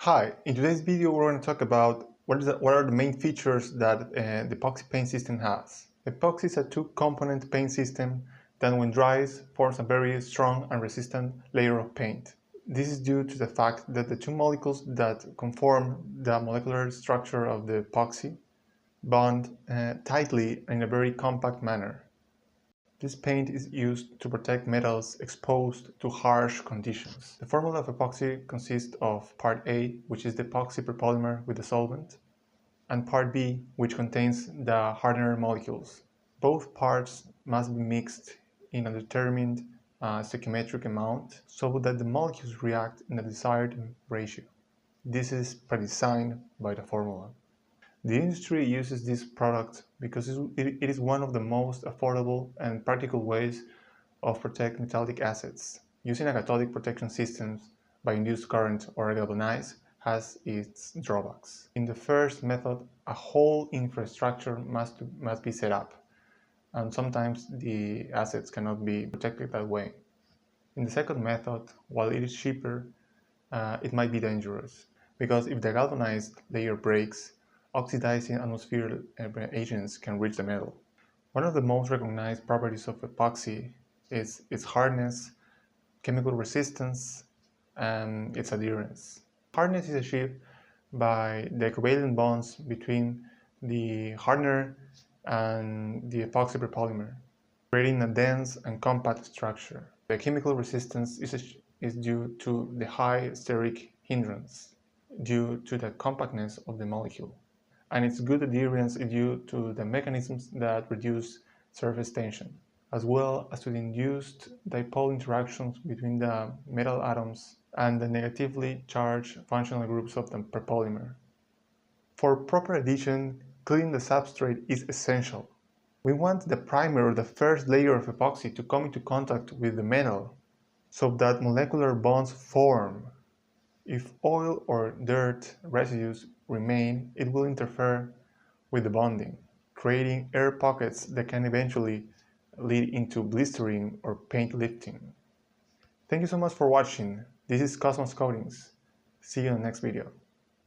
Hi, in today's video we're going to talk about what are the main features that the epoxy paint system has. Epoxy is a two-component paint system that when dries forms a very strong and resistant layer of paint. This is due to the fact that the two molecules that conform the molecular structure of the epoxy bond tightly in a very compact manner. This paint is used to protect metals exposed to harsh conditions. The formula of epoxy consists of part A, which is the epoxy polymer with the solvent, and part B, which contains the hardener molecules. Both parts must be mixed in a determined stoichiometric amount so that the molecules react in a desired ratio. This is predesigned by the formula. The industry uses this product because it is one of the most affordable and practical ways of protect metallic assets. Using a cathodic protection system by induced current or galvanized has its drawbacks. In the first method, a whole infrastructure must be set up, and sometimes the assets cannot be protected that way. In the second method, while it is cheaper, it might be dangerous, because if the galvanized layer breaks, oxidizing atmospheric agents can reach the metal. One of the most recognized properties of epoxy is its hardness, chemical resistance, and its adherence. Hardness is achieved by the covalent bonds between the hardener and the epoxy polymer, creating a dense and compact structure. The chemical resistance is due to the high steric hindrance, due to the compactness of the molecule. And its good adherence is due to the mechanisms that reduce surface tension, as well as to the induced dipole interactions between the metal atoms and the negatively charged functional groups of the polymer. For proper adhesion, cleaning the substrate is essential. We want the primer or the first layer of epoxy to come into contact with the metal so that molecular bonds form. If oil or dirt residues remain, it will interfere with the bonding, creating air pockets that can eventually lead into blistering or paint lifting. Thank you so much for watching. This is Cosmos Coatings. See you in the next video.